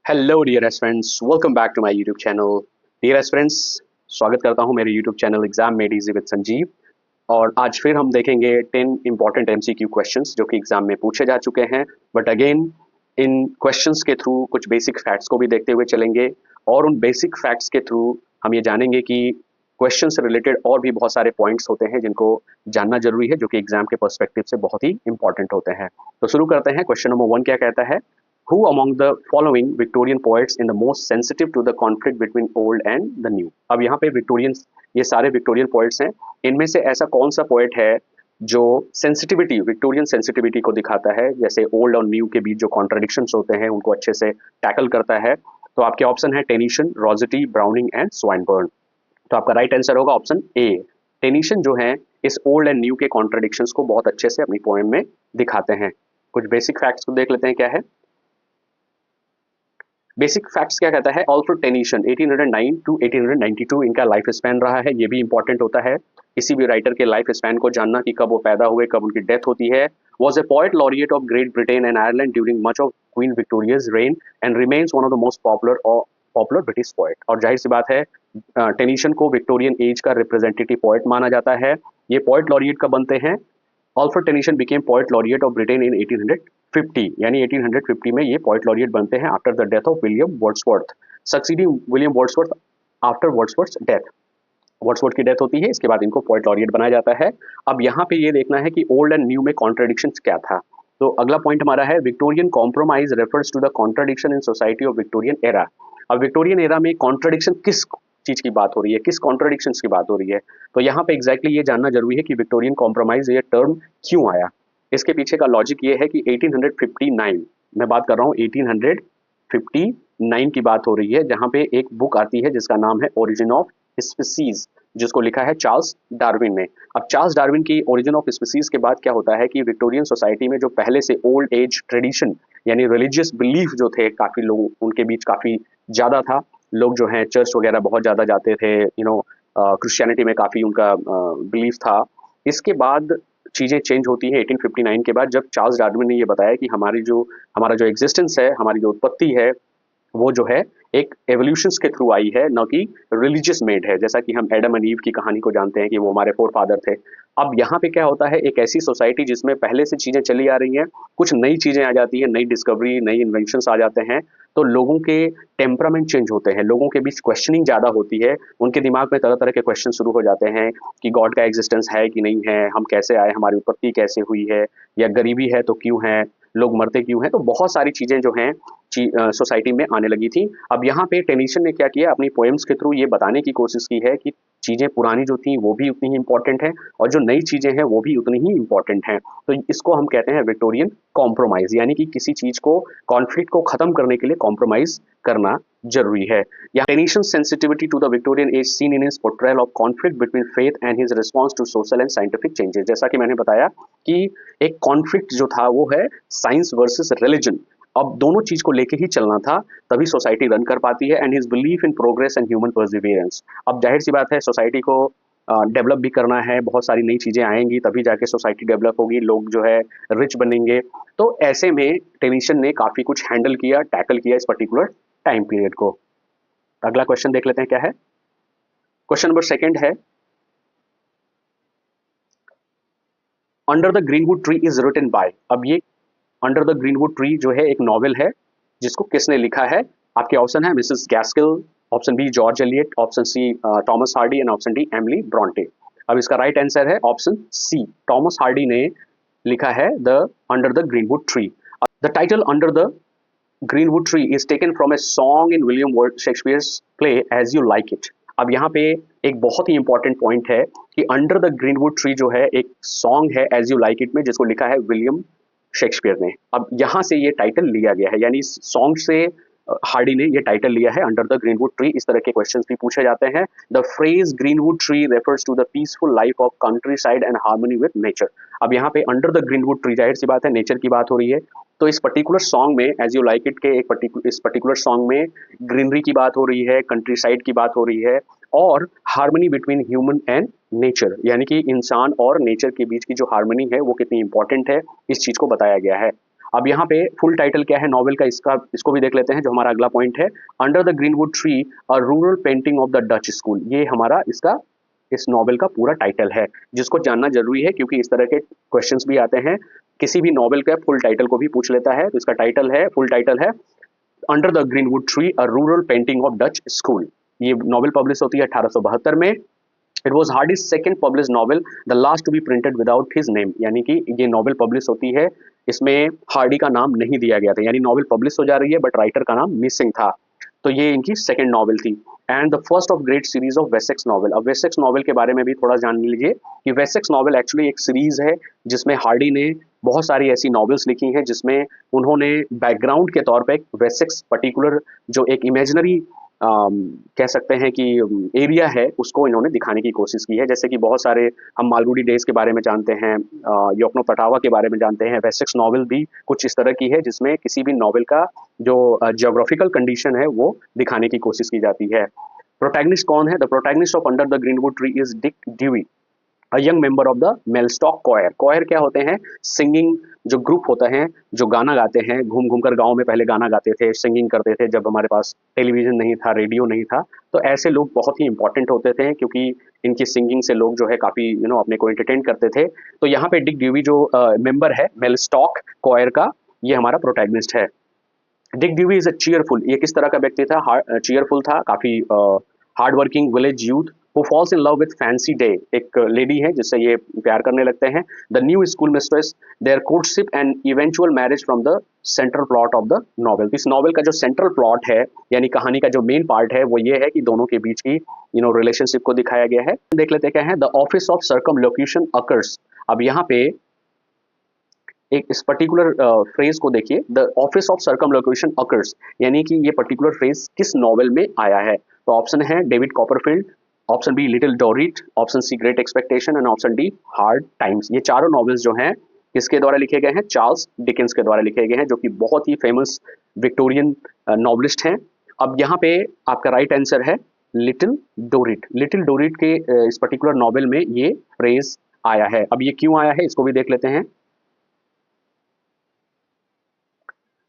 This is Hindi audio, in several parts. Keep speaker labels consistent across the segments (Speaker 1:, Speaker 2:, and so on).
Speaker 1: Hello dear aspirants, welcome back to my YouTube channel. Dear aspirants, स्वागत करता हूं मेरे YouTube channel exam made easy with Sanjeev. और आज फिर हम देखेंगे 10 इंपॉर्टेंट एमसीक्यू क्वेश्चंस जो कि एग्जाम में पूछे जा चुके हैं। बट अगेन इन क्वेश्चंस के थ्रू कुछ बेसिक फैक्ट्स को भी देखते हुए चलेंगे और उन बेसिक फैक्ट्स के थ्रू हम ये जानेंगे कि क्वेश्चन से रिलेटेड और भी बहुत सारे पॉइंट्स होते हैं जिनको जानना जरूरी है, जो कि एग्जाम के पर्सपेक्टिव से बहुत ही इंपॉर्टेंट होते हैं। तो शुरू करते हैं। क्वेश्चन नंबर 1 क्या कहता है? Who among the following Victorian poets in the most sensitive to the conflict between old and the new? अब यहाँ पे विक्टोरियन, ये सारे विक्टोरियन पोएट्स हैं। इनमें से ऐसा कौन सा पोएट है जो सेंसिटिविटी, विक्टोरियन सेंसिटिविटी को दिखाता है, जैसे ओल्ड और न्यू के बीच जो कॉन्ट्रडिक्शंस होते हैं उनको अच्छे से टैकल करता है? तो आपके ऑप्शन है टेनिशन, रॉजेटी, ब्राउनिंग एंड स्वाइनबर्न। तो आपका राइट आंसर होगा ऑप्शन ए। टेनिशन जो है इस ओल्ड एंड न्यू के कॉन्ट्रडिक्शंस को बहुत अच्छे से अपनी पोएम में दिखाते हैं। कुछ बेसिक फैक्ट्स को देख लेते हैं क्या है। बेसिक फैक्ट्स क्या कहता है? ऑल्फ्रेड टेनिसन 1809 टू 1892 इनका लाइफ स्पैन रहा है। ये भी इंपॉर्टेंट होता है किसी भी राइटर के लाइफ स्पैन को जानना कि कब वो पैदा हुए, कब उनकी डेथ होती है। Was a poet laureate of Great Britain and Ireland during much of Queen Victoria's reign and remains one of the most popular British poet. और जाहिर सी बात है टेनिसन को विक्टोरियन एज का रिप्रेजेंटेटिव पोएट माना जाता है। ये पोएट लॉरिएट कब बनते हैं? Alfred Tennyson became poet laureate of Britain in 1850, यानी 1850 में ये पोएट लॉरिएट बनते हैं after the death of William Wordsworth, succeeding William Wordsworth after Wordsworth death. Wordsworth की डेथ होती है, इसके बाद इनको पोएट लॉरिएट बनाया जाता है। अब यहाँ पे ये देखना है कि ओल्ड एंड न्यू में कॉन्ट्रडिक्शन क्या था। तो अगला पॉइंट हमारा है Victorian compromise refers to the contradiction in society of Victorian era. अब विक्टोरियन एरा में कॉन्ट्रडिक्शन किस चीज की बात हो रही है, किस कॉन्ट्रडिक्शन की बात हो रही है? तो यहाँ पे एग्जैक्टली ये जानना जरूरी है कि विक्टोरियन कॉम्प्रोमाइज ये टर्म क्यों आया। इसके पीछे का लॉजिक ये है कि 1859, मैं बात कर रहा हूँ 1859 की बात हो रही है, जहाँ पे एक बुक आती है जिसका नाम है ओरिजिन ऑफ स्पीसीज, जिसको लिखा है चार्ल्स डार्विन ने। अब चार्ल्स डार्विन की ओरिजिन ऑफ स्पीसीज के बाद क्या होता है कि विक्टोरियन सोसाइटी में जो पहले से ओल्ड एज ट्रेडिशन यानी रिलीजियस बिलीफ जो थे, काफी लोग उनके बीच काफी ज्यादा था। लोग जो हैं चर्च वगैरह बहुत ज्यादा जाते थे, क्रिश्चियनिटी में काफी उनका बिलीफ था। इसके बाद चीजें चेंज होती हैं 1859 के बाद, जब चार्ल्स डार्विन ने ये बताया कि हमारा जो एग्जिस्टेंस है, हमारी जो उत्पत्ति है, वो जो है एक एवोल्यूशंस के थ्रू आई है, न कि रिलीजियस मेड है। जैसा कि हम एडम एंड ईव की कहानी को जानते हैं कि वो हमारे फोर फादर थे। अब यहाँ पे क्या होता है, एक ऐसी सोसाइटी जिसमें पहले से चीजें चली आ रही हैं, कुछ नई चीजें आ जाती हैं, नई डिस्कवरी, नई इन्वेंशंस आ जाते हैं, तो लोगों के टेम्परामेंट चेंज होते हैं, लोगों के बीच क्वेश्चनिंग ज्यादा होती है, उनके दिमाग में तरह तरह के क्वेश्चन शुरू हो जाते हैं कि गॉड का एग्जिस्टेंस है कि नहीं है, हम कैसे आए, हमारी उत्पत्ति कैसे हुई है, या गरीबी है तो क्यों है, लोग मरते क्यों हैं। तो बहुत सारी चीजें जो हैं सोसाइटी में आने लगी थी। अब यहाँ पे टेनिसन ने क्या किया, अपनी पोएम्स के थ्रू ये बताने की कोशिश की है कि चीजें पुरानी जो थी वो भी उतनी ही इंपॉर्टेंट है और जो नई चीजें हैं वो भी उतनी ही इंपॉर्टेंट हैं। तो इसको हम कहते हैं विक्टोरियन कॉम्प्रोमाइज, यानी कि किसी चीज को, कॉन्फ्लिक्ट को खत्म करने के लिए कॉम्प्रोमाइज करना जरूरी है। यहाँ Tennyson sensitivity to the Victorian age seen in his portrayal of conflict between faith and his response to social and scientific changes. जैसा कि मैंने बताया कि एक कॉन्फ्लिक्ट जो था वो है साइंस वर्सेस रिलीजन। अब दोनों चीज को लेके ही चलना था, तभी सोसाइटी रन कर पाती है। And his belief in progress and human Perseverance. अब जाहिर सी बात है सोसाइटी को डेवलप भी करना है, बहुत सारी नई चीजें आएंगी तभी जाके सोसाइटी डेवलप होगी, लोग जो है रिच बनेंगे। तो ऐसे में टेनिसन ने काफी कुछ हैंडल किया, टैकल किया इस पर्टिकुलर टाइम पीरियड को। अगला क्वेश्चन देख लेते हैं क्या है। क्वेश्चन नंबर 2 है, under the greenwood tree is written by. अब ये अंडर द ग्रीनवुड ट्री जो है एक नॉवेल है, जिसको किसने लिखा है? आपके ऑप्शन है Mrs Gaskell, option B George Eliot, option C Thomas Hardy and option D Emily Bronte. अब इसका राइट आंसर है ऑप्शन सी, थॉमस हार्डी ने लिखा है the under the greenwood tree. The title under the greenwood tree is taken from a song in William Shakespeare's play as you like it. अब यहाँ पे एक बहुत ही इंपॉर्टेंट पॉइंट है कि अंडर द ग्रीनवुड ट्री जो है एक सॉन्ग है एज यू लाइक इट में, जिसको लिखा है विलियम शेक्सपियर ने। अब यहाँ से ये टाइटल लिया गया है, यानी सॉन्ग से हार्डी ने ये टाइटल लिया है अंडर द ग्रीनवुड ट्री। इस तरह के क्वेश्चंस भी पूछे जाते हैं। The phrase greenwood tree refers to the peaceful life of countryside and harmony with nature. अब यहाँ पे अंडर द ग्रीनवुड ट्री, जाहिर सी बात है नेचर की बात हो रही है, तो इस पर्टिकुलर सॉन्ग में एज यू लाइक इट के इस पर्टिकुलर सॉन्ग में ग्रीनरी की बात हो रही है, कंट्री साइड की बात हो रही है, और harmony between human and nature, यानी कि इंसान और नेचर के बीच की जो हार्मनी है वो कितनी इंपॉर्टेंट है, इस चीज को बताया गया है। अब यहाँ पे फुल टाइटल क्या है नॉवेल का, इसको भी देख लेते हैं, जो हमारा अगला पॉइंट है। Under the greenwood tree a rural painting of the Dutch school, ये हमारा इस नॉवेल का पूरा टाइटल है, जिसको जानना जरूरी है क्योंकि इस तरह के क्वेश्चंस भी आते हैं। किसी भी नॉवेल का फुल टाइटल को भी पूछ लेता है, तो इसका फुल टाइटल है under the greenwood tree a rural painting of Dutch school. ये नॉवेल पब्लिश होती है 1872 में। It was Hardy's second publish novel, the last to be printed without his name, यानी कि ये नॉवेल पब्लिश होती है, इसमें हार्डी का नाम नहीं दिया गया था, यानी नॉवेल पब्लिश हो जा रही है बट राइटर का नाम मिसिंग था। तो ये इनकी सेकंड नॉवेल थी and the first of great series of Wessex novel. अब वेसेक्स नॉवेल के बारे में भी थोड़ा जान लीजिए कि वेसेक्स नॉवेल एक्चुअली एक सीरीज है जिसमें हार्डी ने बहुत सारी ऐसी नॉवेल्स लिखी हैं जिसमें उन्होंने बैकग्राउंड के तौर पे वेसेक्स पर्टिकुलर जो एक इमेजिनरी कह सकते हैं कि एरिया है उसको इन्होंने दिखाने की कोशिश की है। जैसे कि बहुत सारे हम मालगुडी डेज के बारे में जानते हैं, योकनो पटावा के बारे में जानते हैं, वेसेक्स नॉवेल भी कुछ इस तरह की है जिसमें किसी भी नॉवेल का जो जियोग्राफिकल कंडीशन है वो दिखाने की कोशिश की जाती है। प्रोटैगनिस्ट कौन है? The protagonist of under the greenwood tree is Dick Dewy, a young member of the Mellstock choir. Choir क्या होते हैं? सिंगिंग जो ग्रुप होता है जो गाना गाते हैं, घूम घूम कर गाँव में पहले गाना गाते थे, सिंगिंग करते थे जब हमारे पास टेलीविजन नहीं था, रेडियो नहीं था, तो ऐसे लोग बहुत ही इंपॉर्टेंट होते थे क्योंकि इनकी सिंगिंग से लोग जो है काफ़ी अपने को एंटरटेन करते थे। तो यहाँ पे डिक ड्यूवी जो मेंबर है मेलस्टॉक कॉयर का, ये हमारा प्रोटैगनिस्ट है। Dick Dewy is a cheerful, ये किस तरह का व्यक्ति था? चीयरफुल था, काफ़ी hard working village youth who falls in love with Fancy Day, एक लेडी है जिससे ये प्यार करने लगते हैं। The new school mistress, their courtship and eventual marriage from the central plot of the novel. इस नॉवेल का जो सेंट्रल प्लॉट है यानी कहानी का जो मेन पार्ट है वो ये है कि दोनों के बीच की रिलेशनशिप को दिखाया गया है। देख लेते क्या है। The office of circumlocution occurs. अब यहाँ पे एक इस पर्टिकुलर फ्रेज को देखिए, the office of circumlocution occurs, यानी कि ये पर्टिकुलर फ्रेज किस नॉवेल में आया है? तो ऑप्शन है David Copperfield, option B Little Dorrit, option C Great Expectation and option D Hard Times. ये चारों नॉवेल्स जो हैं किसके द्वारा लिखे गए हैं? चार्ल्स डिकेंस के द्वारा लिखे गए हैं, जो कि बहुत ही फेमस विक्टोरियन नॉवलिस्ट हैं। अब यहाँ पे आपका राइट आंसर है लिटिल डोरिट। लिटिल डोरिट के इस पर्टिकुलर नॉवेल में ये फ्रेज आया है। अब ये क्यों आया है इसको भी देख लेते हैं।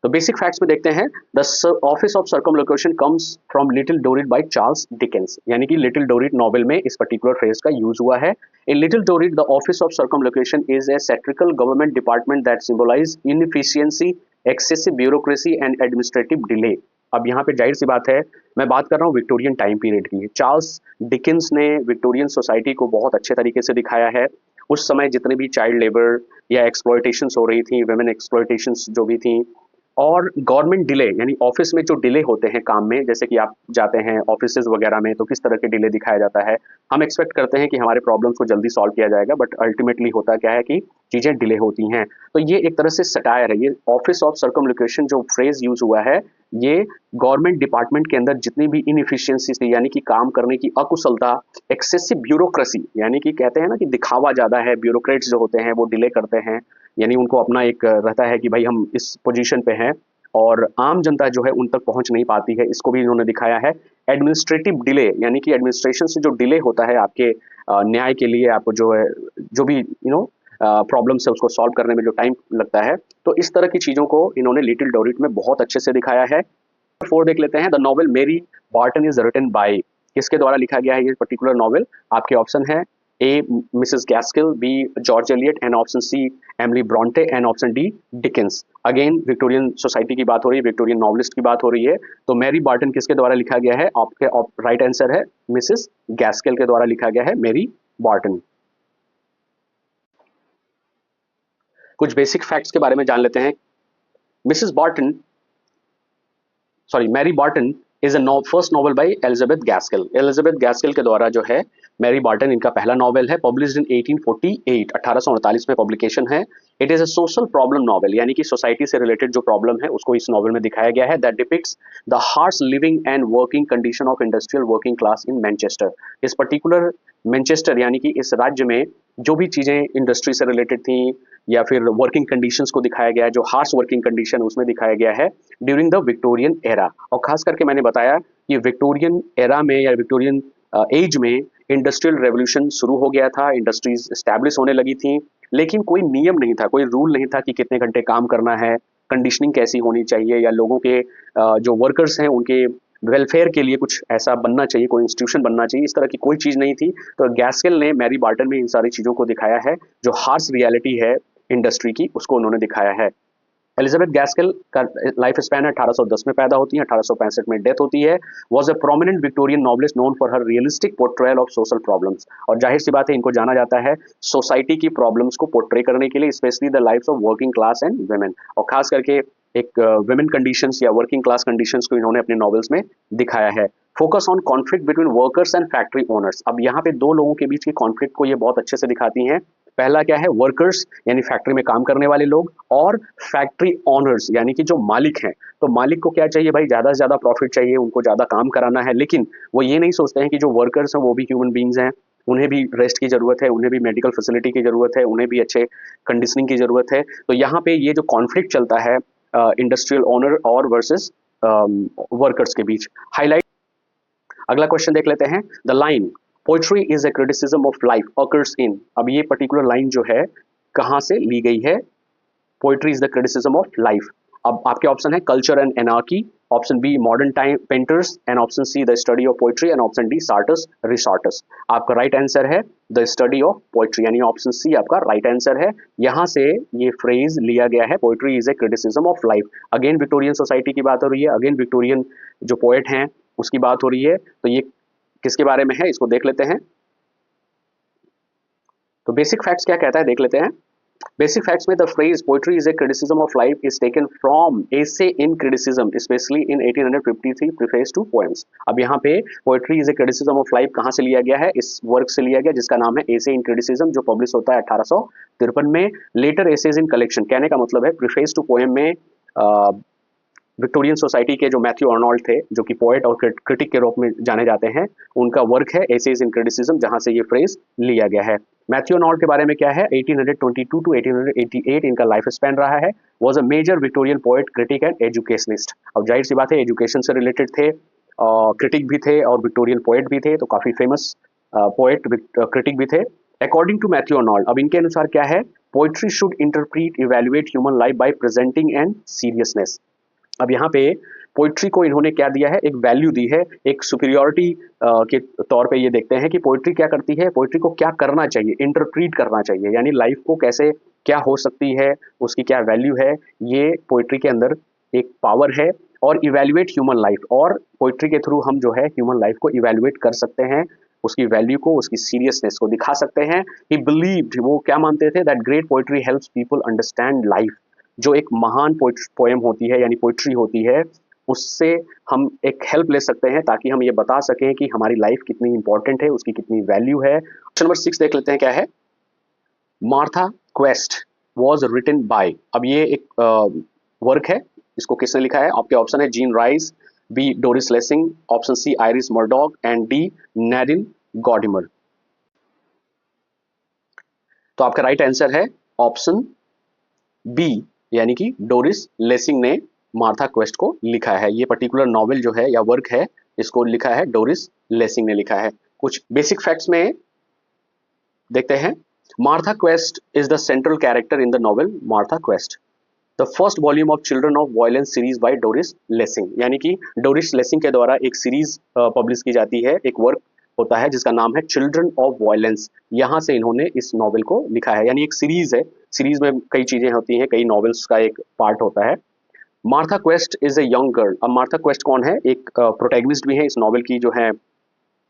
Speaker 1: तो बेसिक फैक्ट्स में देखते हैं। The office of circumlocution comes from Little Dorrit by Charles Dickens, यानी कि लिटिल डोरिट नॉवेल में इस पर्टिकुलर फ्रेज का यूज हुआ है। In Little Dorrit the office of circumlocution is a satirical government department that symbolise inefficiency, excessive bureaucracy and administrative delay. अब यहाँ पे जाहिर सी बात है, मैं बात कर रहा हूँ विक्टोरियन टाइम पीरियड की। चार्ल्स डिकेंस ने विक्टोरियन सोसाइटी को बहुत अच्छे तरीके से दिखाया है। उस समय जितने भी चाइल्ड लेबर या एक्सप्लॉयटेशंस हो रही थी, वुमेन एक्सप्लॉयटेशंस जो भी थी, और गवर्नमेंट डिले यानी ऑफिस में जो डिले होते हैं काम में, जैसे कि आप जाते हैं ऑफिसेज वगैरह में तो किस तरह के डिले दिखाया जाता है। हम एक्सपेक्ट करते हैं कि हमारे प्रॉब्लम्स को जल्दी सॉल्व किया जाएगा, बट अल्टीमेटली होता क्या है कि चीज़ें डिले होती हैं। तो ये एक तरह से सटायर है। ये ऑफिस ऑफ सर्कमलोक्यूशन जो फ्रेज यूज हुआ है, ये गवर्नमेंट डिपार्टमेंट के अंदर जितनी भी इनएफिशिएंसी थी, यानी कि काम करने की अकुशलता, एक्सेसिव ब्यूरोक्रेसी, यानी कि कहते हैं ना कि दिखावा ज़्यादा है, ब्यूरोक्रेट्स जो होते हैं वो डिले करते हैं, यानी उनको अपना एक रहता है कि भाई हम इस पोजीशन पे हैं और आम जनता जो है उन तक पहुंच नहीं पाती है, इसको भी इन्होंने दिखाया है। एडमिनिस्ट्रेटिव डिले, यानी कि एडमिनिस्ट्रेशन से जो डिले होता है आपके न्याय के लिए, आपको जो है जो भी प्रॉब्लम्स है उसको सॉल्व करने में जो टाइम लगता है, तो इस तरह की चीज़ों को इन्होंने लिटिल डोरिट में बहुत अच्छे से दिखाया है। 4 देख लेते हैं। द नॉवेल मेरी बार्टन इज रिटन बाय, किसके द्वारा लिखा गया है ये पर्टिकुलर नॉवेल? आपके ऑप्शन है A Mrs Gaskell, B George Eliot and option C Emily Bronte and option D Dickens. Again Victorian society की बात हो रही है, विक्टोरियन नॉवलिस्ट की बात हो रही है, तो मैरी बार्टन किसके द्वारा लिखा गया है? आपके राइट आंसर है मिसेस गैस्किल के द्वारा लिखा गया है मैरी बार्टन। कुछ बेसिक फैक्ट्स के बारे में जान लेते हैं। Mrs Barton Mary Barton is a first novel by Elizabeth Gaskell. Elizabeth Gaskell के द्वारा जो है मैरी बार्टन इनका पहला नॉवल है, पब्लिश्ड इन 1848, 1848 में पब्लिकेशन है। It is a social problem novel, यानी कि सोसाइटी से रिलेटेड जो प्रॉब्लम है उसको इस नॉवल में दिखाया गया है। That depicts the harsh living and working condition of industrial working class in Manchester. इस पर्टिकुलर मैनचेस्टर यानी कि इस राज्य में जो भी चीज़ें इंडस्ट्री से रिलेटेड थी या फिर वर्किंग कंडीशंस को दिखाया गया है, जो हार्श वर्किंग कंडीशन उसमें दिखाया गया है ड्यूरिंग द विक्टोरियन एरा। और खास करके मैंने बताया कि विक्टोरियन एरा में या विक्टोरियन एज में इंडस्ट्रियल रेवोल्यूशन शुरू हो गया था, इंडस्ट्रीज स्टैब्लिश होने लगी थी, लेकिन कोई नियम नहीं था, कोई रूल नहीं था कि कितने घंटे काम करना है, कंडीशनिंग कैसी होनी चाहिए, या लोगों के जो वर्कर्स हैं उनके वेलफेयर के लिए कुछ ऐसा बनना चाहिए, कोई इंस्टीट्यूशन बनना चाहिए, इस तरह की कोई चीज़ नहीं थी। तो गैस्केल ने मैरी बार्टन में इन सारी चीज़ों को दिखाया है, जो हार्श रियलिटी है इंडस्ट्री की, उसको उन्होंने दिखाया है। एलिजाबेथ गैस्केल का लाइफ स्पैन है, 1810 में पैदा होती है, 1865 में डेथ होती है। Was a prominent Victorian novelist known for her realistic portrayal of social problems. और जाहिर सी बात है, इनको जाना जाता है सोसाइटी की प्रॉब्लम्स को पोर्ट्रे करने के लिए, specially the lives of working class and women, और खास करके एक वुमेन कंडीशंस या वर्किंग क्लास कंडीशंस को इन्होंने अपने नॉवेल्स में दिखाया है। Focus on conflict between workers and factory owners. अब यहाँ पे दो लोगों के बीच की कॉन्फ्लिक्ट को ये बहुत अच्छे से दिखाती हैं। पहला क्या है, वर्कर्स यानी फैक्ट्री में काम करने वाले लोग, और फैक्ट्री ओनर्स यानी कि जो मालिक हैं। तो मालिक को क्या चाहिए भाई, ज़्यादा से ज़्यादा प्रॉफिट चाहिए, उनको ज़्यादा काम कराना है, लेकिन वो ये नहीं सोचते हैं कि जो वर्कर्स हैं वो भी ह्यूमन बींग्स हैं, उन्हें भी रेस्ट की ज़रूरत है, उन्हें भी मेडिकल फैसिलिटी की ज़रूरत है, उन्हें भी अच्छे कंडीशनिंग की ज़रूरत है। तो यहाँ पे ये जो कॉन्फ्लिक्ट चलता है इंडस्ट्रियल ओनर और वर्सेस वर्कर्स के बीच, हाईलाइट। अगला क्वेश्चन देख लेते हैं। The line poetry is a criticism of life occurs in. अब ये पर्टिकुलर लाइन जो है कहाँ से ली गई है? Poetry is the criticism of life. अब आपके ऑप्शन है culture and anarchy, option B modern time painters, and option C the study of poetry, and option D Sartor Resartus. आपका राइट आंसर है द स्टडी ऑफ पोइट्री, यानी ऑप्शन सी आपका राइट आंसर है। यहाँ से ये फ्रेज लिया गया है, poetry is a criticism of life. Again Victorian society की बात हो रही है, अगेन विक्टोरियन जो पोएट हैं उसकी बात हो रही है। तो ये किसके बारे में है, इसको देख लेते हैं। तो बेसिक फैक्ट्स क्या कहता है देख लेते हैं। बेसिक फैक्ट्स में the phrase poetry is a criticism of life is taken from essay in criticism specially in 1853 preface to poems. अब यहाँ पे poetry is a criticism of life कहाँ से लिया गया है? इस वर्क से लिया गया जिसका नाम है एसे इन क्रिटिसिज्म, जो पब्लिश होता है 1853 में। लेटर एसेज इन कलेक्शन, कहने का मतलब है प्रीफेस टू पोएम में विक्टोरियन सोसाइटी के जो मैथ्यू अर्नोल्ड थे, जो कि पोएट और क्रिटिक के रूप में जाने जाते हैं, उनका वर्क है एसेज इन क्रिटिसिज्म, जहां से ये फ्रेज लिया गया है। मैथ्यू अर्नोल्ड के बारे में क्या है? 1822 टू 1888 इनका लाइफ स्पैन रहा है। Was a major Victorian poet, critic and educationist. अब जाहिर सी बात है एजुकेशन से रिलेटेड थे, क्रिटिक भी थे और विक्टोरियन पोएट भी थे, तो काफी फेमस पोएट क्रिटिक भी थे। अकॉर्डिंग टू मैथ्यू अर्नोल्ड, अब इनके अनुसार क्या है? Poetry should interpret evaluate human life by presenting and seriousness. अब यहाँ पे पोइट्री को इन्होंने क्या दिया है? एक वैल्यू दी है, एक सुपीरियोरिटी के तौर पे ये देखते हैं कि पोइट्री क्या करती है, पोइट्री को क्या करना चाहिए, इंटरप्रीट करना चाहिए, यानी लाइफ को कैसे क्या हो सकती है, उसकी क्या वैल्यू है, ये पोइट्री के अंदर एक पावर है। और इवेल्युएट ह्यूमन लाइफ, और पोइट्री के थ्रू हम जो है ह्यूमन लाइफ को इवेल्युएट कर सकते हैं, उसकी वैल्यू को, उसकी सीरियसनेस को दिखा सकते हैं। ही बिलीव्ड, वो क्या मानते थे? That great poetry helps people understand life. जो एक महान पोएम होती है यानी पोइट्री होती है, उससे हम एक हेल्प ले सकते हैं ताकि हम ये बता सकें कि हमारी लाइफ कितनी इंपॉर्टेंट है, उसकी कितनी वैल्यू है। क्वेश्चन नंबर 6 देख लेते हैं क्या है। Martha Quest was written by. अब ये एक वर्क है, इसको किसने लिखा है? आपके ऑप्शन है Jean Rhys, B Doris Lessing, option C Iris Murdoch, and D Nadine Gordimer. तो आपका राइट आंसर है ऑप्शन बी, यानी कि डोरिस लेसिंग ने मार्था क्वेस्ट को लिखा है। ये पर्टिकुलर नॉवेल जो है या वर्क है, इसको लिखा है डोरिस लेसिंग ने लिखा है। कुछ बेसिक फैक्ट्स में देखते हैं। Martha quest is the central character in the novel Martha quest, the first volume of children of violence series by Doris Lessing. यानी कि डोरिस लेसिंग के द्वारा एक सीरीज पब्लिश की जाती है, एक वर्क होता है जिसका नाम है चिल्ड्रन ऑफ वायलेंस। यहाँ से इन्होंने इस नॉवेल को लिखा है, यानी एक सीरीज है, सीरीज में कई चीजें होती हैं, कई नॉवेल्स का एक पार्ट होता है। Martha quest is a young girl. अब मार्था क्वेस्ट कौन है? एक प्रोटैगनिस्ट भी है इस नॉवेल की, जो है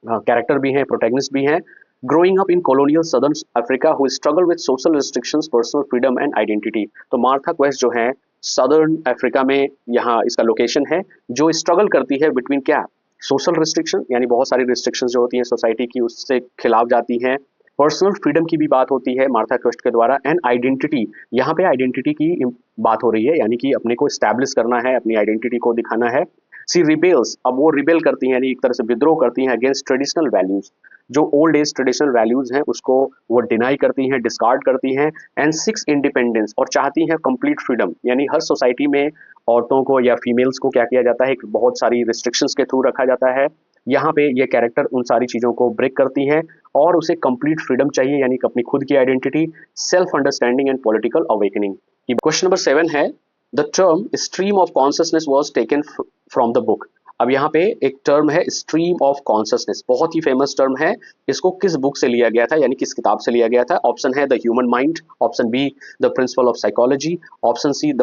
Speaker 1: कैरेक्टर भी है, प्रोटैगनिस्ट भी है। Growing up in colonial southern Africa who struggle with social restrictions, personal freedom and identity. तो मार्था क्वेस्ट जो है सदर्न अफ्रीका में यहाँ इसका लोकेशन है, जो स्ट्रगल करती है बिटवीन क्या? सोशल रिस्ट्रिक्शन, यानी बहुत सारी रिस्ट्रिक्शन जो होती हैं सोसाइटी की, उससे खिलाफ जाती हैं। पर्सनल फ्रीडम की भी बात होती है मार्था क्वेस्ट के द्वारा, एंड आइडेंटिटी, यहाँ पे आइडेंटिटी की बात हो रही है, यानी कि अपने को स्टैब्लिश करना है, अपनी आइडेंटिटी को दिखाना है। सी रिबेल्स, अब वो रिबेल करती हैं, यानी एक तरह से विद्रोह करती हैं अगेंस्ट ट्रेडिशनल वैल्यूज। जो ओल्ड एज ट्रेडिशनल वैल्यूज हैं उसको वो डिनाई करती हैं, डिस्कार्ड करती हैं। एंड सिक्स इंडिपेंडेंस, और चाहती हैं कंप्लीट फ्रीडम, यानी हर सोसाइटी में औरतों को या फीमेल्स को क्या किया जाता है? बहुत सारी रिस्ट्रिक्शंस के थ्रू रखा जाता है, यहाँ पे ये कैरेक्टर उन सारी चीज़ों को ब्रेक करती हैं और उसे कंप्लीट फ्रीडम चाहिए, यानी कि अपनी खुद की identity, self understanding and political awakening. Question number 7 है, the term stream of consciousness was taken from the book. अब यहाँ पे एक टर्म है स्ट्रीम ऑफ कॉन्शसनेस, बहुत ही फेमस टर्म है। इसको किस बुक से लिया गया था, यानी किस किताब से लिया गया था? ऑप्शन है the human mind, option be the principle of psychology, option C the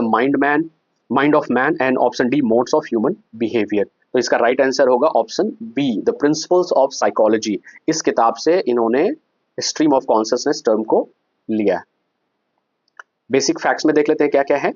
Speaker 1: mind of man and option D modes of human behaviour. तो इसका राइट आंसर होगा option be the principles of psychology. इस किताब से इन्होंने स्ट्रीम ऑफ कॉन्शसनेस टर्म को लिया। बेसिक फैक्ट्स में देख लेते हैं क्या क्या है।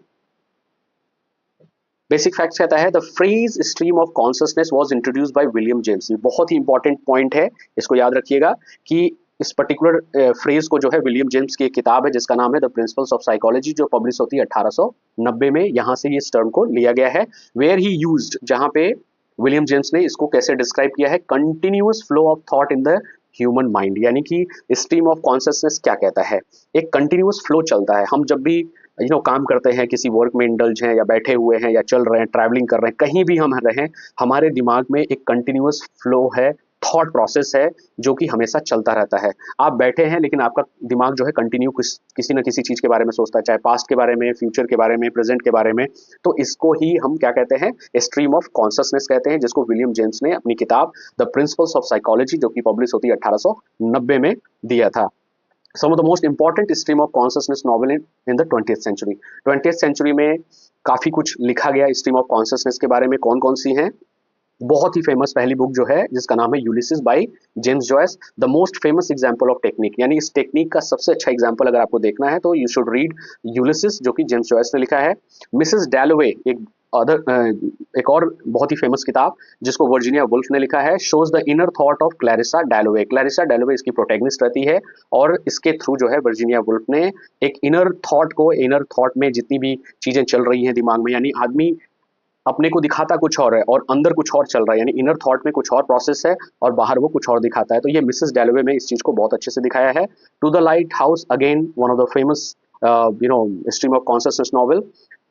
Speaker 1: बेसिक फैक्ट्स कहता है the phrase stream of consciousness was introduced by William James. ये बहुत ही इंपॉर्टेंट पॉइंट है, इसको याद रखिएगा कि इस पर्टिकुलर फ्रेज को जो है विलियम जेम्स की एक किताब है जिसका नाम है द प्रिंसिपल्स ऑफ साइकोलॉजी, जो पब्लिश होती है 1890 में, यहाँ से इस टर्म को लिया गया है। वेयर ही यूज्ड, जहाँ पे विलियम जेम्स ने इसको कैसे डिस्क्राइब किया है, continuous flow of thought in the human mind. यानी कि स्ट्रीम ऑफ कॉन्शसनेस क्या कहता है, एक कंटिन्यूअस फ्लो चलता है। हम जब भी काम करते हैं, किसी वर्क में इंडल्ज हैं या बैठे हुए हैं या चल रहे हैं, ट्रैवलिंग कर रहे हैं, कहीं भी हम रहें, हमारे दिमाग में एक कंटिन्यूअस फ्लो है, थॉट प्रोसेस है जो कि हमेशा चलता रहता है। आप बैठे हैं लेकिन आपका दिमाग जो है कंटिन्यू किसी न किसी चीज़ के बारे में सोचता है, चाहे पास्ट के बारे में, फ्यूचर के बारे में, प्रेजेंट के बारे में। तो इसको ही हम क्या कहते हैं, स्ट्रीम ऑफ कॉन्शसनेस कहते हैं, जिसको विलियम जेम्स ने अपनी किताब द प्रिंसिपल्स ऑफ साइकोलॉजी, जो कि पब्लिश होती है 1890 में, दिया था। Some of the most important stream of consciousness novel in the 20th century। 20th century में काफ़ी कुछ लिखा गया stream of consciousness के बारे में। कौन कौन सी हैं? बहुत ही फेमस पहली बुक जो है जिसका नाम है Ulysses by James Joyce, the most famous example of technique. यानी इस टेक्निक का सबसे अच्छा एग्जांपल अगर आपको देखना है तो यू शुड रीड यूलिसिस, जो कि जेम्स जॉयस ने लिखा है। मिसेस डैलोवे एक और बहुत ही फेमस किताब जिसको वर्जीनिया वुल्फ ने लिखा है, shows the inner thought of Clarissa डैलोवे। Clarissa डैलोवे इसकी प्रोटैगनिस्ट रहती है और इसके थ्रू जो है वर्जीनिया वुल्फ ने एक इनर थॉट में जितनी भी चीजें चल रही हैं दिमाग में, यानी आदमी अपने को दिखाता कुछ और है और अंदर कुछ और चल रहा है, यानी इनर थॉट में कुछ और प्रोसेस है और बाहर वो कुछ और दिखाता है। तो ये मिसेस डैलोवे में इस चीज को बहुत अच्छे से दिखाया है। To the lighthouse, again one of the famous stream of consciousness novel,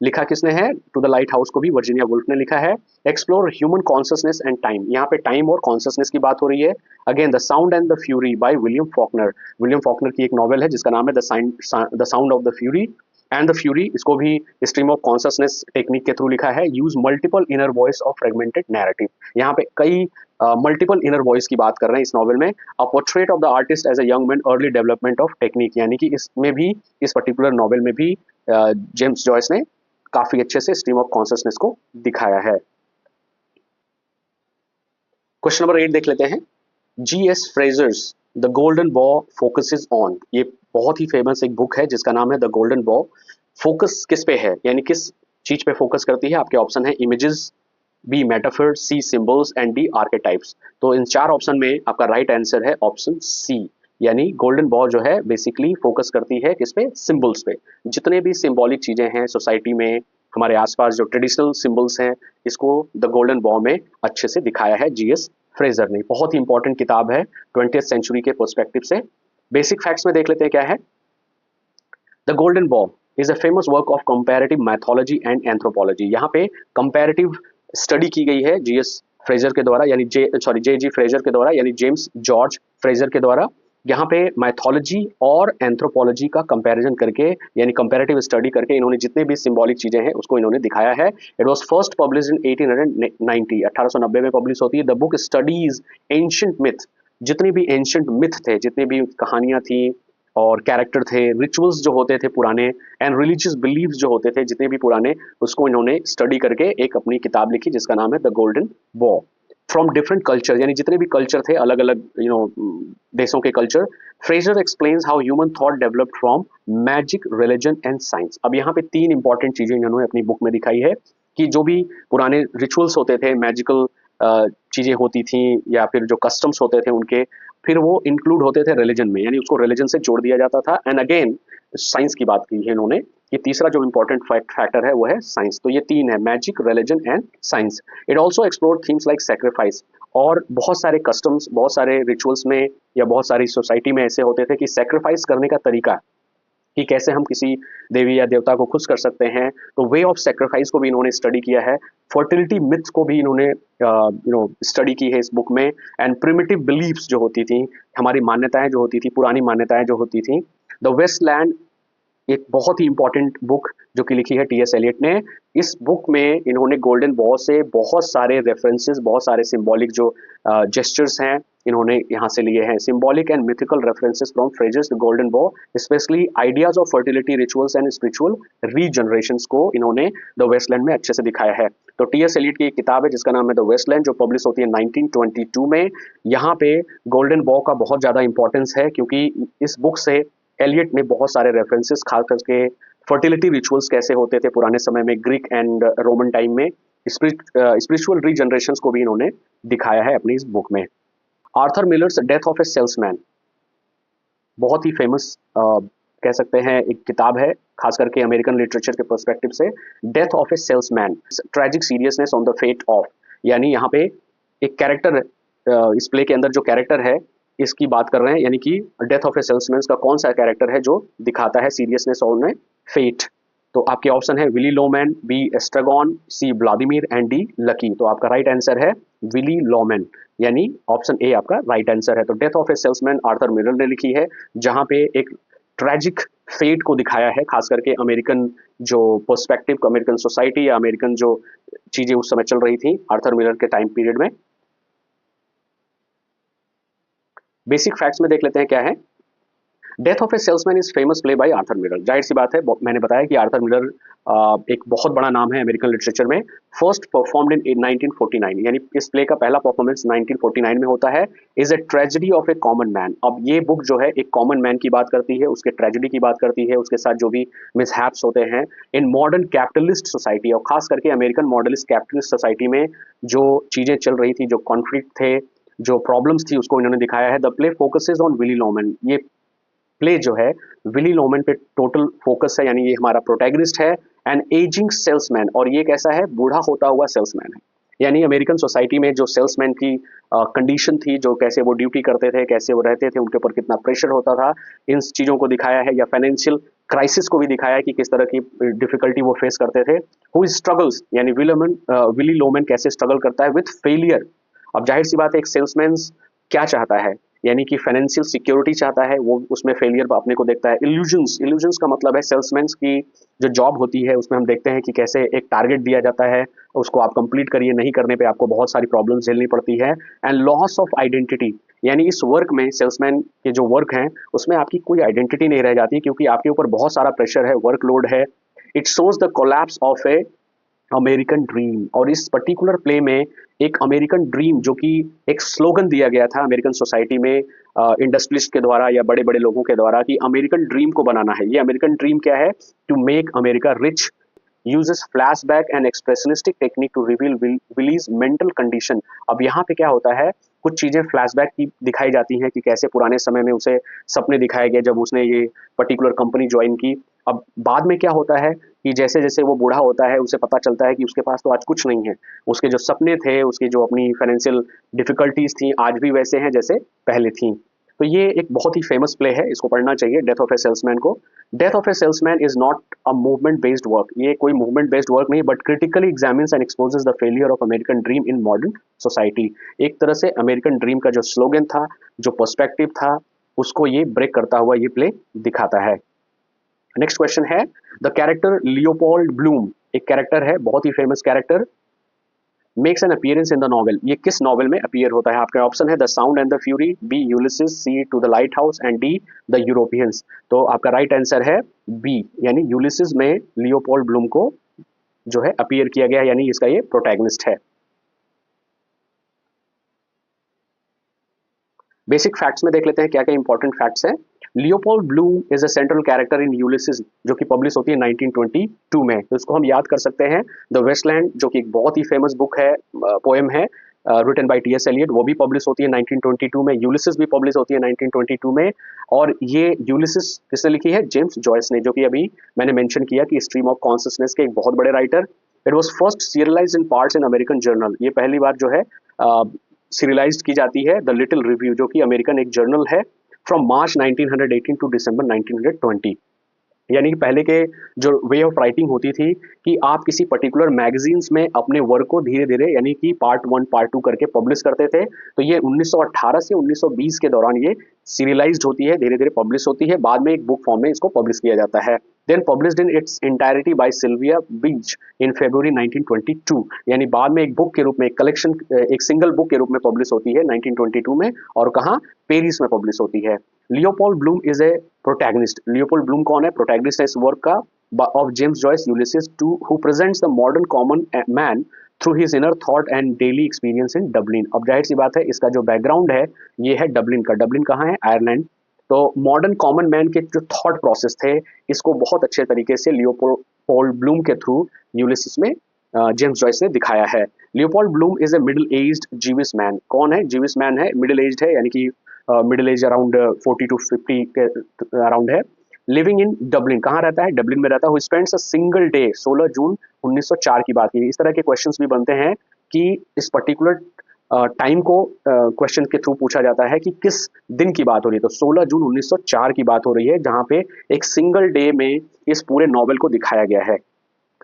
Speaker 1: लिखा किसने है? टू द लाइट हाउस को भी वर्जीनिया वुल्फ ने लिखा है। Explore human consciousness and time, यहाँ पे टाइम और कॉन्शसनेस की बात हो रही है। Again the sound and the fury by William Faulkner. William Faulkner की एक नॉवल है जिसका नाम है the sound of the fury and the fury. इसको भी स्ट्रीम ऑफ कॉन्शसनेस टेक्निक के थ्रू लिखा है। Use multiple inner voice of fragmented narrative, यहाँ पे कई मल्टीपल इनर वॉइस की बात कर रहे हैं इस नॉवल में। A portrait of the artist as a young man, early development of technique, यानी कि इसमें भी, इस पर्टिकुलर नॉवल में भी जेम्स जॉयस ने काफी अच्छे से स्ट्रीम ऑफ कॉन्शसनेस को दिखाया है। क्वेश्चन नंबर 8 देख लेते हैं। G.S. फ्रेजर्स द गोल्डन बॉ फोकसेस ऑन। ये बहुत ही फेमस एक बुक है जिसका नाम है द गोल्डन बॉ। फोकस किस पे है, यानी किस चीज पे फोकस करती है? आपके ऑप्शन है images, B metaphor, C symbols and D archetypes. तो इन चार ऑप्शन में आपका राइट आंसर है ऑप्शन सी, यानी गोल्डन बॉ जो है बेसिकली फोकस करती है किस पे? सिंबल्स पे। जितने भी सिंबॉलिक चीजें हैं सोसाइटी में, हमारे आसपास जो ट्रेडिशनल सिंबल्स हैं, इसको द गोल्डन बॉ में अच्छे से दिखाया है G.S. फ्रेजर ने। बहुत ही इंपॉर्टेंट किताब है 20th सेंचुरी के पर्सपेक्टिव से। बेसिक फैक्ट्स में देख लेते हैं क्या है। The golden bough is a famous work of comparative mythology and anthropology. यहाँ पे कंपैरेटिव स्टडी की गई है G.S. फ्रेजर के द्वारा, यानी J.G. फ्रेजर के द्वारा, यानी जेम्स जॉर्ज फ्रेजर के द्वारा। यहाँ पे मैथोलॉजी और एंथ्रोपोलॉजी का कंपैरिजन करके, यानी कंपैरेटिव स्टडी करके, इन्होंने जितने भी सिंबॉलिक चीजें हैं उसको इन्होंने दिखाया है। It was first publish in 1890, 1890 में पब्लिश होती है। The book studies ancient myth, जितने भी एंशिएंट मिथ थे, जितने भी कहानियां थी और कैरेक्टर थे, रिचुअल्स जो होते थे पुराने, एंड रिलीजियस बिलीव्स जो होते थे जितने भी पुराने, उसको इन्होंने स्टडी करके एक अपनी किताब लिखी जिसका नाम है द गोल्डन बॉ। फ्रॉम डिफरेंट कल्चर, यानी जितने भी कल्चर थे, अलग अलग देशों के culture. Fraser explains how human thought developed from magic, religion and science. अब यहाँ पे तीन इंपॉर्टेंट चीजें इन्होंने अपनी बुक में दिखाई है कि जो भी पुराने रिचुअल्स होते थे, मैजिकल चीजें होती थी, या फिर जो कस्टम्स होते थे उनके, फिर वो इंक्लूड होते थे रिलीजन में, यानी उसको रिलीजन से जोड़ दिया जाता था। एंड अगेन साइंस की बात की है इन्होंने। ये तीसरा जो इंपॉर्टेंट फैक्टर है वो है साइंस। तो ये तीन है, magic, religion and science. It also explore themes like sacrifice, और बहुत सारे कस्टम्स, बहुत सारे रिचुअल्स में या बहुत सारी सोसाइटी में ऐसे होते थे कि सैक्रिफाइस करने का तरीका, कि कैसे हम किसी देवी या देवता को खुश कर सकते हैं। तो वे ऑफ सेक्रीफाइस को भी इन्होंने स्टडी किया है, फर्टिलिटी मिथ्स को भी इन्होंने स्टडी की है इस बुक में, एंड प्रिमिटिव बिलीफ्स जो होती थी, हमारी मान्यताएं जो होती थी, पुरानी मान्यताएं जो होती थी। द वेस्टलैंड एक बहुत ही इंपॉर्टेंट बुक जो कि लिखी है टी.एस. एलियट ने। इस बुक में इन्होंने गोल्डन बॉ से बहुत सारे रेफरेंसेस, बहुत सारे सिंबॉलिक जो जेस्चर्स हैं इन्होंने यहाँ से लिए हैं, symbolic and mythical references from phrases the golden bough, specially ideas of fertility rituals and spiritual regenerations को इन्होंने द वेस्टलैंड में अच्छे से दिखाया है। तो टी.एस. एलियट की एक किताब है जिसका नाम है द वेस्टलैंड, जो पब्लिश होती है 1922 में। यहाँ पे गोल्डन बॉ का बहुत ज़्यादा इंपॉर्टेंस है क्योंकि इस बुक से एलियट ने बहुत सारे रेफरेंसेस, खास करके फर्टिलिटी रिचुअल्स कैसे होते थे पुराने समय में ग्रीक एंड रोमन टाइम में, स्पिरिचुअल रीजनरेशंस को भी इन्होंने दिखाया है अपनी इस बुक में। Arthur millers death of a salesman बहुत ही फेमस कह सकते हैं एक किताब है, खास करके अमेरिकन लिटरेचर के पर्सपेक्टिव से। Death of a salesman, tragic seriousness on the fate of, यानी यहाँ पे एक कैरेक्टर, इस प्ले के अंदर जो कैरेक्टर है इसकी बात कर रहे हैं, यानी कि डेथ ऑफ ए सेल्समैन का कौन सा कैरेक्टर है जो दिखाता है सीरियसनेस ऑन ए फेट। तो आपके ऑप्शन है Willy Loman, B Estragon, C Vladimir and D Lucky. तो आपका राइट आंसर है विली लोमैन, यानी ऑप्शन ए आपका राइट आंसर है। तो death of a salesman Arthur Miller ने लिखी है, जहां पे एक ट्रेजिक फेट को दिखाया है, खास करके अमेरिकन जो पर्सपेक्टिव, अमेरिकन सोसाइटी या अमेरिकन जो चीजें उस समय चल रही थी आर्थर मिलर के टाइम पीरियड में। बेसिक फैक्ट्स में देख लेते हैं क्या है। Death of a salesman is famous play by Arthur Miller. जाहिर सी बात है, मैंने बताया कि आर्थर मिलर एक बहुत बड़ा नाम है अमेरिकन लिटरेचर में। फर्स्ट परफॉर्म्ड इन 1949, यानी इस प्ले का पहला परफॉर्मेंस 1949 में होता है। Is a tragedy of A common man. अब ये बुक जो है एक कॉमन मैन की बात करती है, उसके ट्रेजेडी की बात करती है, उसके साथ जो भी मिसहैप्स होते हैं इन मॉडर्न कैपिटलिस्ट सोसाइटी, और खास करके अमेरिकन मॉडलिस्ट कैपिटलिस्ट सोसाइटी में जो चीजें चल रही थी, जो कॉन्फ्लिक्ट थे, जो प्रॉब्लम्स थी, उसको इन्होंने दिखाया है। The play focuses on Willy Loman. ये प्ले जो है विली लोमैन पे टोटल फोकस है, यानी ये हमारा प्रोटैगनिस्ट है। एन एजिंग सेल्समैन, और ये कैसा है, बूढ़ा होता हुआ सेल्समैन है। यानी अमेरिकन सोसाइटी में जो सेल्समैन की कंडीशन थी, जो कैसे वो ड्यूटी करते थे, कैसे वो रहते थे, उनके ऊपर कितना प्रेशर होता था, इन चीज़ों को दिखाया है। या फाइनेंशियल क्राइसिस को भी दिखाया है कि किस तरह की डिफिकल्टी वो फेस करते थे। हु स्ट्रगल्स, यानी विली लोमैन कैसे स्ट्रगल करता है विथ फेलियर। अब जाहिर सी बात है, एक सेल्समैन क्या चाहता है, यानी कि फाइनेंशियल सिक्योरिटी चाहता है, वो उसमें फेलियर अपने को देखता है। इल्यूजन्स का मतलब है सेल्समैन की जो जॉब होती है उसमें हम देखते हैं कि कैसे एक टारगेट दिया जाता है, उसको आप कंप्लीट करिए, नहीं करने पे आपको बहुत सारी प्रॉब्लम्स झेलनी पड़ती है। एंड लॉस ऑफ आइडेंटिटी, यानी इस वर्क में, सेल्समैन के जो वर्क हैं उसमें आपकी कोई आइडेंटिटी नहीं रह जाती, क्योंकि आपके ऊपर बहुत सारा प्रेशर है, वर्कलोड है। It shows the collapse of A American dream. और इस पर्टिकुलर प्ले में एक अमेरिकन ड्रीम, जो कि एक स्लोगन दिया गया था अमेरिकन सोसाइटी में इंडस्ट्रियलिस्ट के द्वारा या बड़े बड़े लोगों के द्वारा, कि अमेरिकन ड्रीम को बनाना है। ये अमेरिकन ड्रीम क्या है, to make America rich, uses flashback and expressionistic technique to reveal Willie's mental condition। अब यहाँ पे क्या होता है, कुछ चीजें फ्लैशबैक की दिखाई जाती हैं कि कैसे पुराने समय में उसे सपने दिखाए गए जब उसने ये पर्टिकुलर कंपनी ज्वाइन की। अब बाद में क्या होता है कि जैसे जैसे वो बूढ़ा होता है, उसे पता चलता है कि उसके पास तो आज कुछ नहीं है, उसके जो सपने थे, उसकी जो अपनी फाइनेंशियल डिफिकल्टीज थी, आज भी वैसे हैं जैसे पहले थी। तो ये एक बहुत ही फेमस प्ले है, इसको पढ़ना चाहिए, डेथ ऑफ ए सेल्समैन को। Death of a salesman is not a movement based work. ये कोई मूवमेंट बेस्ड वर्क नहीं, but critically examines and exposes the failure of American dream in modern society. एक तरह से अमेरिकन ड्रीम का जो स्लोगन था, जो पर्सपेक्टिव था, उसको ये ब्रेक करता हुआ ये प्ले दिखाता है। नेक्स्ट क्वेश्चन है, द कैरेक्टर लियोपोल्ड ब्लूम, एक कैरेक्टर है, बहुत ही famous character, makes an appearance in the novel. ये किस नॉवेल में अपीयर होता है? आपका ऑप्शन है the sound and the fury, B Ulysses, C to the lighthouse and D the Europeans. तो आपका राइट आंसर है बी, यानी यूलिसिस में लियोपोल्ड ब्लूम को जो है अपीयर किया गया, यानी इसका ये प्रोटैगनिस्ट है। बेसिक फैक्ट्स में देख लेते हैं क्या क्या इंपॉर्टेंट फैक्ट्स हैं। Leopold Bloom is a central character in Ulysses, जो कि पब्लिश होती है 1922 में। तो इसको हम याद कर सकते हैं। द वेस्टलैंड, जो कि एक बहुत ही फेमस बुक है, पोएम है, रिटन बाय टी.एस. एलियट, वो भी पब्लिश होती है 1922 में। यूलिसिस भी पब्लिश होती है 1922 में। और ये यूलिसिस किसने लिखी है? जेम्स जॉयस ने, जो कि अभी मैंने मेंशन किया कि स्ट्रीम ऑफ कॉन्शियसनेस के एक बहुत बड़े writer. It was first serialised in parts in American journal. ये पहली बार जो है सीरियलाइज्ड की जाती है द लिटिल रिव्यू, जो कि अमेरिकन एक जर्नल है, फ्रॉम मार्च 1918 टू दिसंबर 1920। यानी कि पहले के जो वे ऑफ राइटिंग होती थी कि आप किसी पर्टिकुलर मैगजीन्स में अपने वर्क को धीरे धीरे यानी कि पार्ट 1 पार्ट 2 करके पब्लिश करते थे। तो ये 1918 से 1920 के दौरान ये सीरियलाइज्ड होती है, धीरे धीरे पब्लिश होती है, बाद में एक बुक फॉर्म में इसको पब्लिश किया जाता है। Then published in its entirety by Sylvia Beach in February 1922, यानी बाद में एक बुक के रूप में, एक कलेक्शन, एक सिंगल बुक के रूप में पब्लिश होती है 1922 में। और कहाँ? पेरिस में पब्लिश होती है। Leopold Bloom is a protagonist. Leopold Bloom कौन है? प्रोटैगनिस्ट है इस वर्क का of James Joyce Ulysses to who presents the modern common man through his inner thought and daily experience in Dublin। अब जाहिर सी बात है इसका जो बैकग्राउंड है ये है डबलिन का। डबलिन कहाँ है? आयरलैंड। तो मॉडर्न कॉमन मैन के जो थॉट प्रोसेस थे इसको बहुत अच्छे तरीके से लियोपोल्ड ब्लूम के थ्रू यूलिसिस में जेम्स जॉयस ने दिखाया है। Leopold Bloom is a middle aged जीविश man. कौन है? जीविश मैन है, मिडिल एज्ड है, यानी कि मिडिल एज अराउंड 40 to 50 के अराउंड है। लिविंग इन डबलिन, कहाँ रहता है? डबलिन में रहता है। Who spends a single day, 16 जून 1904 की बात की। इस तरह के क्वेश्चंस भी बनते हैं कि इस पर्टिकुलर टाइम को क्वेश्चन के थ्रू पूछा जाता है कि किस दिन की बात हो रही है। तो 16 जून 1904 की बात हो रही है जहाँ पे एक सिंगल डे में इस पूरे नॉवेल को दिखाया गया है।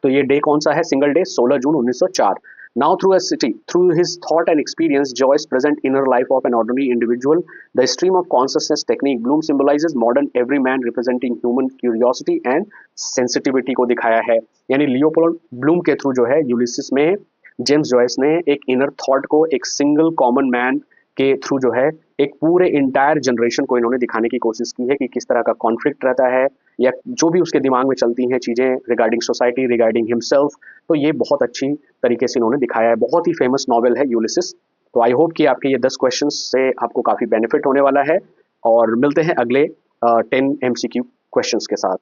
Speaker 1: तो ये डे कौन सा है? Single day 16 June 1904। Now through a city, through his thought and experience, Joyce present inner life of an ordinary individual. The stream of consciousness technique, Bloom symbolizes modern every man representing human curiosity and sensitivity को दिखाया है। यानी लियोपोल्ड ब्लूम के थ्रू जो है यूलिसिस में जेम्स जॉयस ने एक इनर थॉट को एक सिंगल कॉमन मैन के थ्रू जो है एक पूरे इंटायर जनरेशन को इन्होंने दिखाने की कोशिश की है कि किस तरह का कॉन्फ्लिक्ट रहता है या जो भी उसके दिमाग में चलती हैं चीज़ें रिगार्डिंग सोसाइटी, रिगार्डिंग हिमसेल्फ। तो ये बहुत अच्छी तरीके से इन्होंने दिखाया है। बहुत ही फेमस नॉवेल है यूलिसिस। तो आई होप कि आपके ये 10 क्वेश्चन से आपको काफ़ी बेनिफिट होने वाला है और मिलते हैं अगले 10 MCQ क्वेश्चंस के साथ।